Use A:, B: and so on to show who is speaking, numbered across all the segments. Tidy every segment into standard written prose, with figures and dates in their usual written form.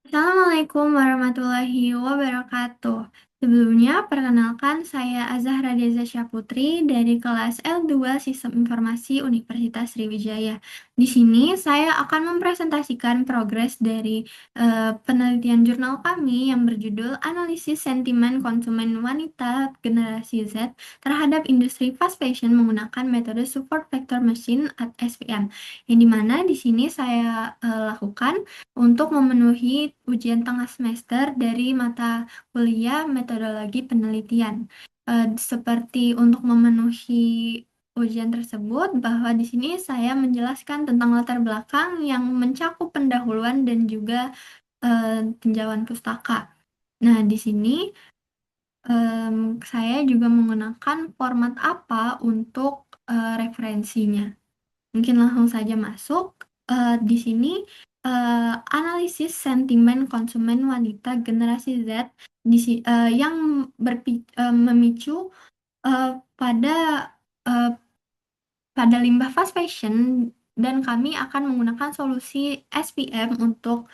A: Assalamualaikum warahmatullahi wabarakatuh. Sebelumnya, perkenalkan saya Azahra Deza Syaputri dari kelas L2 Sistem Informasi Universitas Sriwijaya. Di sini saya akan mempresentasikan progres dari penelitian jurnal kami yang berjudul Analisis Sentimen Konsumen Wanita Generasi Z terhadap industri fast fashion menggunakan metode Support Vector Machine atau SVM. Yang dimana di sini saya lakukan untuk memenuhi ujian tengah semester dari mata kuliah metodologi penelitian. Seperti untuk memenuhi ujian tersebut, bahwa di sini saya menjelaskan tentang latar belakang yang mencakup pendahuluan dan juga tinjauan pustaka. Nah, di sini saya juga menggunakan format apa untuk referensinya. Mungkin langsung saja masuk. Di sini analisis sentimen konsumen wanita generasi Z yang memicu eh, pada eh, pada limbah fast fashion, dan kami akan menggunakan solusi SPM untuk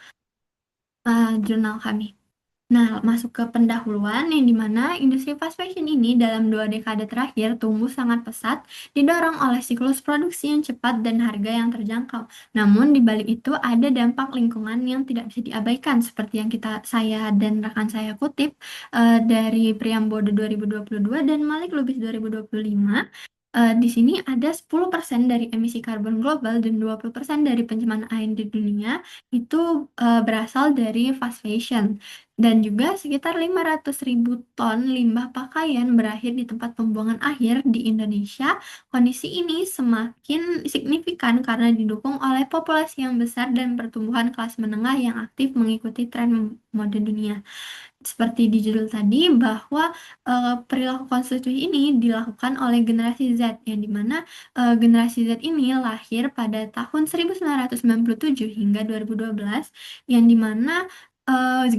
A: jurnal kami. Nah, masuk ke pendahuluan yang dimana industri fast fashion ini dalam 2 dekade terakhir tumbuh sangat pesat, didorong oleh siklus produksi yang cepat dan harga yang terjangkau. Namun, di balik itu ada dampak lingkungan yang tidak bisa diabaikan, seperti yang saya dan rekan saya kutip dari Priambodo 2022 dan Malik Lubis 2025. Di sini ada 10% dari emisi karbon global dan 20% dari pencemaran air di dunia itu berasal dari fast fashion. Dan juga sekitar 500.000 ton limbah pakaian berakhir di tempat pembuangan akhir di Indonesia. Kondisi ini semakin signifikan karena didukung oleh populasi yang besar dan pertumbuhan kelas menengah yang aktif mengikuti tren mode dunia. Seperti di judul tadi, bahwa perilaku konsumsi ini dilakukan oleh generasi Z, yang dimana generasi Z ini lahir pada tahun 1997 hingga 2012, yang dimana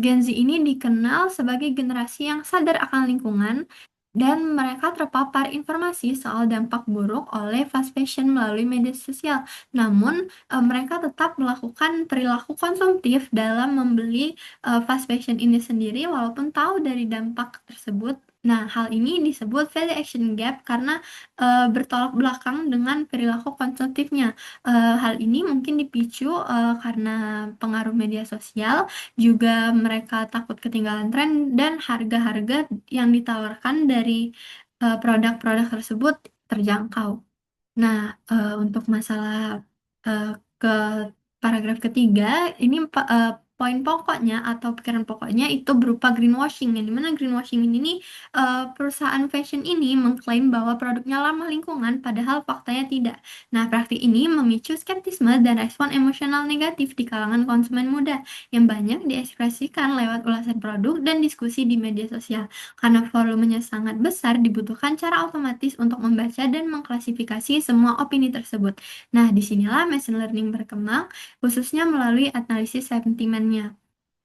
A: Gen Z ini dikenal sebagai generasi yang sadar akan lingkungan, dan mereka terpapar informasi soal dampak buruk oleh fast fashion melalui media sosial. Namun, mereka tetap melakukan perilaku konsumtif dalam membeli fast fashion ini sendiri walaupun tahu dari dampak tersebut. Nah, hal ini disebut value action gap karena bertolak belakang dengan perilaku konsumtifnya. Hal ini mungkin dipicu karena pengaruh media sosial, juga mereka takut ketinggalan tren, dan harga-harga yang ditawarkan dari produk-produk tersebut terjangkau. Nah, untuk masalah eh, ke paragraf ketiga, ini poin pokoknya atau pikiran pokoknya itu berupa greenwashing, yang dimana greenwashing ini nih, perusahaan fashion ini mengklaim bahwa produknya ramah lingkungan, padahal faktanya tidak. Nah, praktik ini memicu skeptisme dan respon emosional negatif di kalangan konsumen muda yang banyak diekspresikan lewat ulasan produk dan diskusi di media sosial. Karena volumenya sangat besar, dibutuhkan cara otomatis untuk membaca dan mengklasifikasi semua opini tersebut. Nah, disinilah machine learning berkembang, khususnya melalui analisis sentimennya.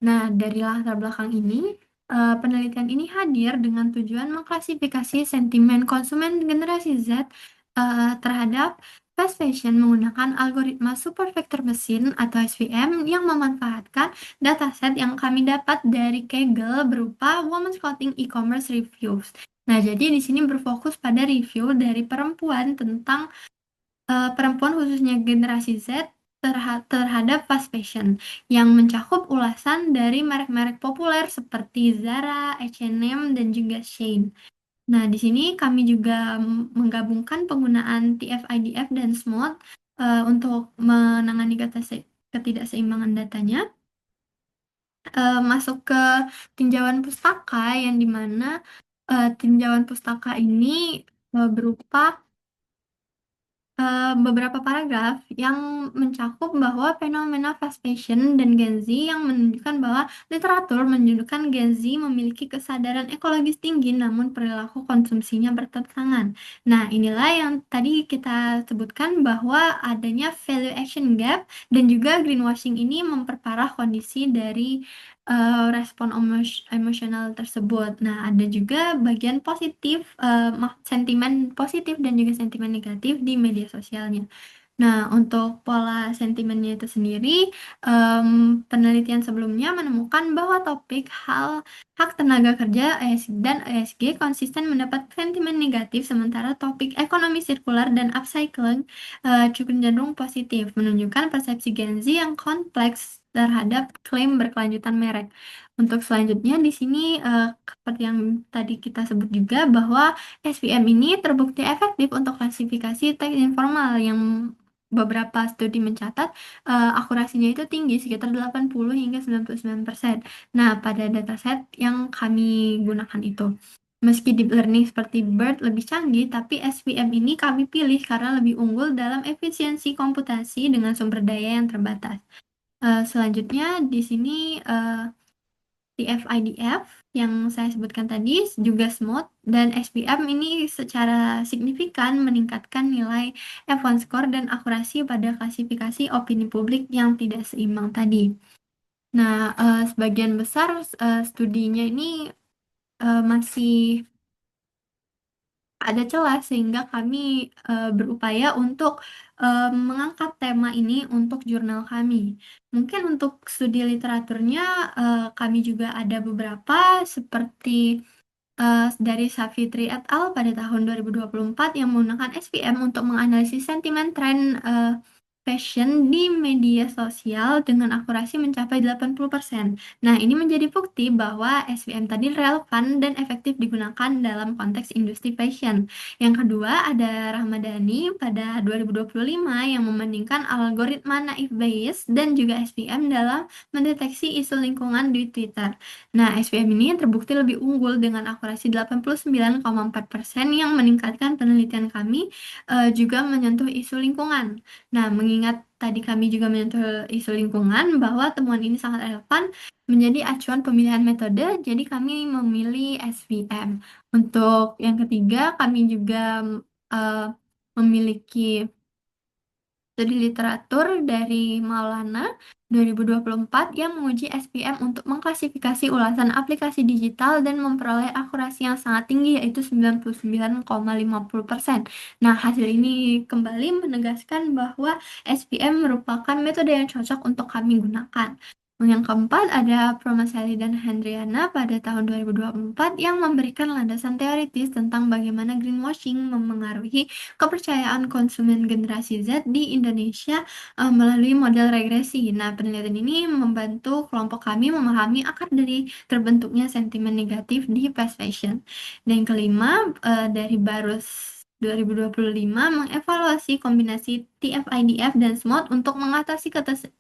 A: Nah, dari latar belakang ini, penelitian ini hadir dengan tujuan mengklasifikasi sentimen konsumen generasi Z terhadap fast fashion menggunakan algoritma Super Vector Machine atau SVM yang memanfaatkan dataset yang kami dapat dari Kaggle berupa Women's Clothing E-commerce Reviews. Nah, jadi di sini berfokus pada review dari perempuan tentang perempuan, khususnya generasi Z, terhadap fast fashion yang mencakup ulasan dari merek-merek populer seperti Zara, H&M, dan juga Shein. Nah, di sini kami juga menggabungkan penggunaan TF-IDF dan SMOD untuk menangani ketidakseimbangan datanya. Masuk ke tinjauan pustaka, yang dimana tinjauan pustaka ini berupa beberapa paragraf yang mencakup bahwa fenomena fast fashion dan Gen Z yang menunjukkan bahwa literatur menunjukkan Gen Z memiliki kesadaran ekologis tinggi namun perilaku konsumsinya bertentangan. Nah, inilah yang tadi kita sebutkan bahwa adanya value action gap dan juga greenwashing ini memperparah kondisi dari respon emosional tersebut. Nah, ada juga bagian positif, sentimen positif dan juga sentimen negatif di media sosialnya. Nah, untuk pola sentimennya itu sendiri, penelitian sebelumnya menemukan bahwa topik hak tenaga kerja dan ESG konsisten mendapat sentimen negatif, sementara topik ekonomi sirkular dan upcycling cukup cenderung positif, menunjukkan persepsi Gen Z yang kompleks terhadap klaim berkelanjutan merek. Untuk selanjutnya di sini seperti yang tadi kita sebut juga bahwa SPM ini terbukti efektif untuk klasifikasi teks informal yang beberapa studi mencatat akurasinya itu tinggi sekitar 80 hingga 99%. Nah, pada dataset yang kami gunakan itu. Meski deep learning seperti BERT lebih canggih, tapi SVM ini kami pilih karena lebih unggul dalam efisiensi komputasi dengan sumber daya yang terbatas. Selanjutnya di sini TF-IDF yang saya sebutkan tadi juga SMOT dan SPM ini secara signifikan meningkatkan nilai F1 score dan akurasi pada klasifikasi opini publik yang tidak seimbang tadi. Nah, sebagian besar studinya ini masih ada celah sehingga kami berupaya untuk mengangkat tema ini untuk jurnal kami. Mungkin untuk studi literaturnya kami juga ada beberapa seperti dari Savitri et al. Pada tahun 2024 yang menggunakan SPM untuk menganalisis sentimen tren fashion di media sosial dengan akurasi mencapai 80%. Nah, ini menjadi bukti bahwa SPM tadi relevan dan efektif digunakan dalam konteks industri fashion. Yang kedua, ada Rahmadani pada 2025 yang membandingkan algoritma naive Bayes dan juga SPM dalam mendeteksi isu lingkungan di Twitter. Nah, SPM ini terbukti lebih unggul dengan akurasi 89,4% yang meningkatkan penelitian kami juga menyentuh isu lingkungan. Nah, mengingat tadi kami juga menyentuh isu lingkungan bahwa temuan ini sangat relevan menjadi acuan pemilihan metode, jadi kami memilih SVM. Untuk yang ketiga, kami juga eh, memiliki studi literatur dari Maulana 2024 yang menguji SPM untuk mengklasifikasi ulasan aplikasi digital dan memperoleh akurasi yang sangat tinggi yaitu 99,50%. Nah, hasil ini kembali menegaskan bahwa SPM merupakan metode yang cocok untuk kami gunakan. Yang keempat ada Promaseli dan Hendriana pada tahun 2024 yang memberikan landasan teoritis tentang bagaimana greenwashing memengaruhi kepercayaan konsumen generasi Z di Indonesia melalui model regresi. Nah, penelitian ini membantu kelompok kami memahami akar dari terbentuknya sentimen negatif di fast fashion. Dan yang kelima, dari Barus 2025 mengevaluasi kombinasi TF-IDF dan SMOT untuk mengatasi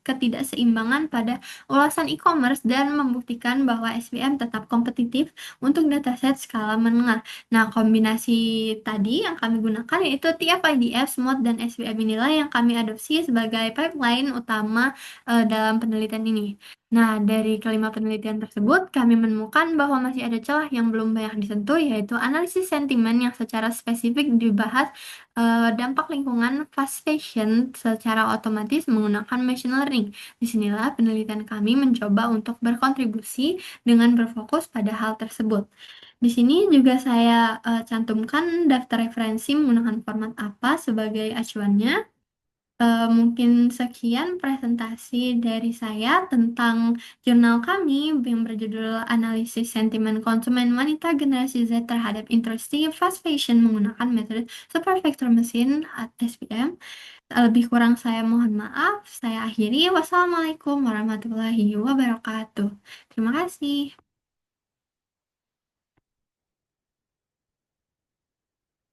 A: ketidakseimbangan pada ulasan e-commerce dan membuktikan bahwa SPM tetap kompetitif untuk dataset skala menengah. Nah, kombinasi tadi yang kami gunakan yaitu TF-IDF, SMOT, dan SVM inilah yang kami adopsi sebagai pipeline utama dalam penelitian ini. Nah, dari kelima penelitian tersebut, kami menemukan bahwa masih ada celah yang belum banyak disentuh, yaitu analisis sentimen yang secara spesifik dibahas dampak lingkungan fast fashion secara otomatis menggunakan machine learning. Disinilah penelitian kami mencoba untuk berkontribusi dengan berfokus pada hal tersebut. Di sini juga saya cantumkan daftar referensi menggunakan format apa sebagai acuannya. Mungkin sekian presentasi dari saya tentang jurnal kami yang berjudul Analisis Sentimen Konsumen Wanita Generasi Z terhadap Industri Fast Fashion menggunakan metode Supervector Machine (SPM). Lebih kurang saya mohon maaf. Saya akhiri. Wassalamualaikum warahmatullahi wabarakatuh. Terima kasih.